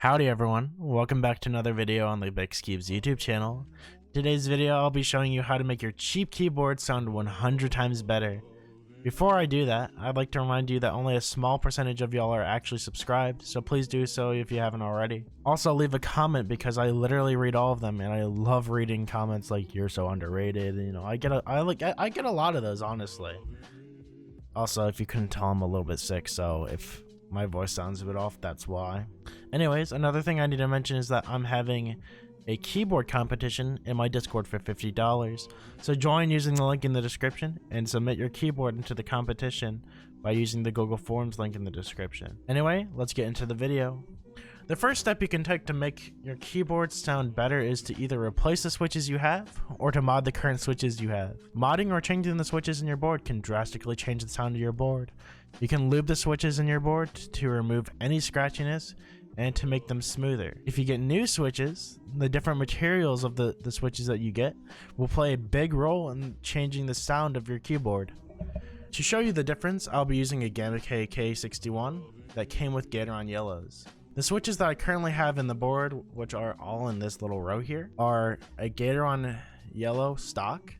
Howdy everyone, welcome back to another video on the Big Keebs YouTube channel. Today's video I'll be showing you how to make your cheap keyboard sound 100 times better. Before I do that, I'd like to remind you that only a small percentage of y'all are actually subscribed, so please do so if you haven't already. Also leave a comment because I literally read all of them and I love reading comments like "you're so underrated." You know, I get a lot of those, honestly. Also, if you couldn't tell, I'm a little bit sick, so if my voice sounds a bit off, that's why. Anyways, another thing I need to mention is that I'm having a keyboard competition in my Discord for $50. So join using the link in the description and submit your keyboard into the competition by using the Google Forms link in the description. Anyway, let's get into the video. The first step you can take to make your keyboard sound better is to either replace the switches you have or to mod the current switches you have. Modding or changing the switches in your board can drastically change the sound of your board. You can lube the switches in your board to remove any scratchiness and to make them smoother. If you get new switches, the different materials of the switches that you get will play a big role in changing the sound of your keyboard. To show you the difference, I'll be using a Gamma K61 that came with Gateron yellows. The switches that I currently have in the board, which are all in this little row here, are a Gateron yellow stock,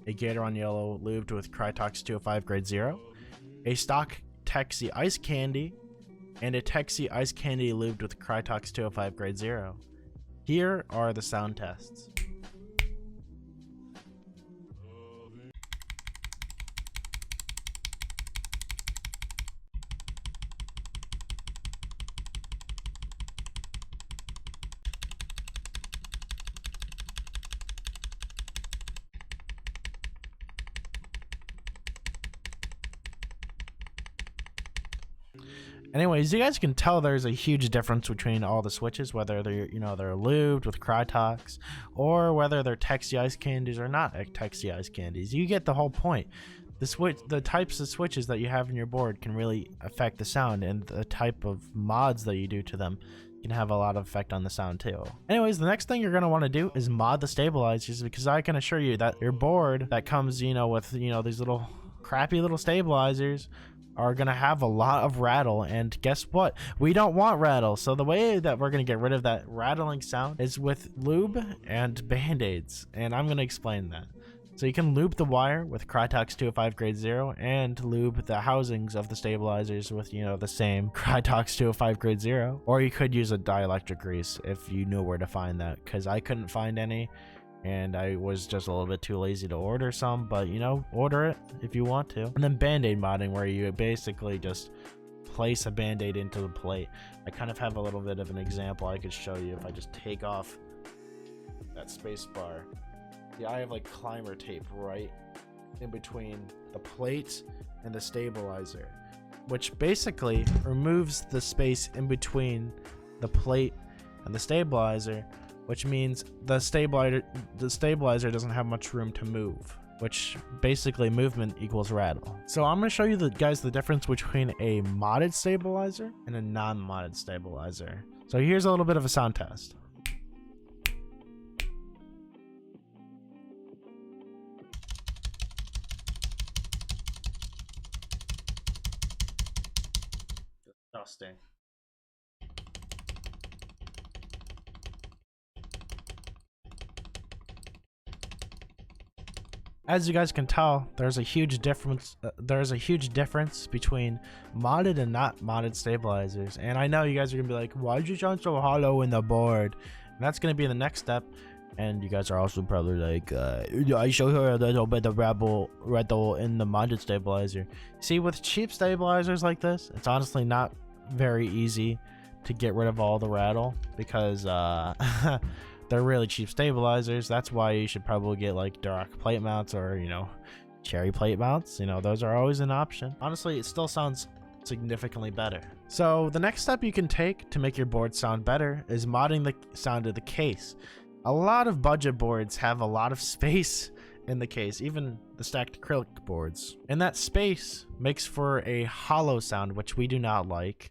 a Gateron yellow lubed with Krytox 205 grade 0, a stock Texie Ice Candy, and a Texie Ice Candy lubed with Krytox 205 grade 0. Here are the sound tests. Anyways, you guys can tell there's a huge difference between all the switches, whether they're lubed with Krytox or whether they're Texie Ice Candies or not Texie Ice Candies. You get the whole point. The types of switches that you have in your board can really affect the sound, and the type of mods that you do to them can have a lot of effect on the sound too. Anyways, the next thing you're going to want to do is mod the stabilizers, because I can assure you that your board that comes with these little crappy little stabilizers are gonna have a lot of rattle, and guess what? We don't want rattle. So the way that we're gonna get rid of that rattling sound is with lube and band-aids, and I'm gonna explain that. So you can lube the wire with Krytox 205 grade 0 and lube the housings of the stabilizers with the same Krytox 205 grade 0, or you could use a dielectric grease if you knew where to find that, because I couldn't find any and I was just a little bit too lazy to order some, but order it if you want to. And then band-aid modding, where you basically just place a band-aid into the plate. I kind of have a little bit of an example I could show you if I just take off that space bar. Yeah, I have like climber tape right in between the plate and the stabilizer, which basically removes the space in between the plate and the stabilizer, which means the stabilizer doesn't have much room to move, which basically movement equals rattle. So I'm going to show you guys the difference between a modded stabilizer and a non-modded stabilizer. So here's a little bit of a sound test. Disgusting. As you guys can tell, there's a huge difference. Between modded and not modded stabilizers. And I know you guys are gonna be like, "Why did you sound so hollow in the board?" And that's gonna be the next step. And you guys are also probably like, "I show her a little bit of rattle in the modded stabilizer." See, with cheap stabilizers like this, it's honestly not very easy to get rid of all the rattle, because they're really cheap stabilizers. That's why you should probably get like Duroc plate mounts or cherry plate mounts. Those are always an option. Honestly, it still sounds significantly better. So the next step you can take to make your board sound better is modding the sound of the case. A lot of budget boards have a lot of space in the case, even the stacked acrylic boards, and that space makes for a hollow sound, which we do not like.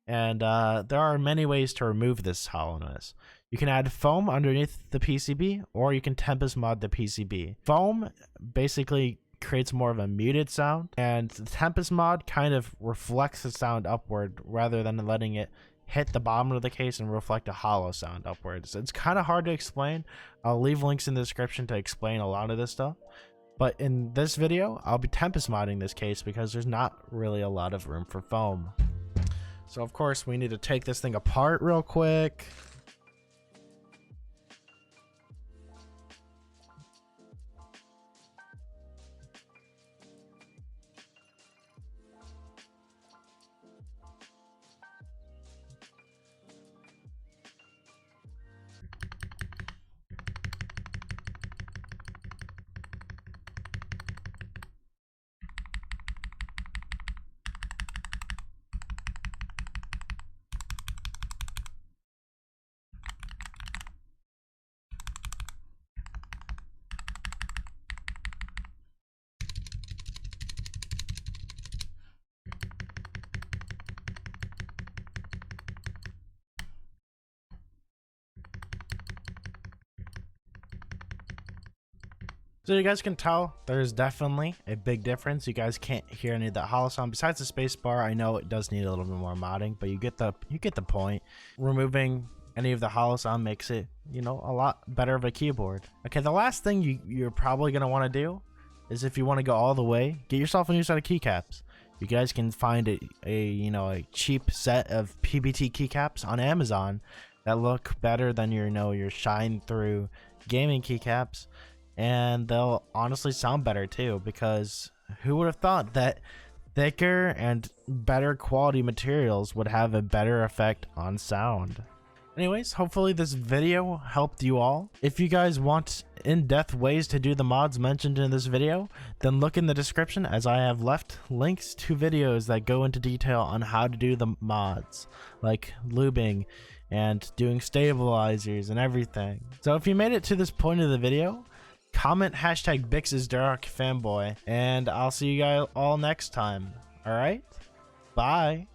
And there are many ways to remove this hollowness. You can add foam underneath the PCB, or you can Tempest mod the PCB. Foam basically creates more of a muted sound, and the Tempest mod kind of reflects the sound upward rather than letting it hit the bottom of the case and reflect a hollow sound upwards. It's kind of hard to explain. I'll leave links in the description to explain a lot of this stuff. But in this video, I'll be tempest modding this case because there's not really a lot of room for foam. So of course we need to take this thing apart real quick. So you guys can tell there's definitely a big difference. You guys can't hear any of that hollow sound. Besides the space bar, I know it does need a little bit more modding, but you get the point. Removing any of the hollow sound makes it, you know, a lot better of a keyboard. Okay, the last thing you're probably gonna want to do is, if you want to go all the way, get yourself a new set of keycaps. You guys can find a cheap set of PBT keycaps on Amazon that look better than your shine through gaming keycaps. And they'll honestly sound better too, because who would have thought that thicker and better quality materials would have a better effect on sound. Anyways, hopefully this video helped you all. If you guys want in-depth ways to do the mods mentioned in this video, then look in the description, as I have left links to videos that go into detail on how to do the mods, like lubing and doing stabilizers and everything. So if you made it to this point of the video, comment hashtag BixesDarkFanboy, and I'll see you guys all next time. Alright? Bye.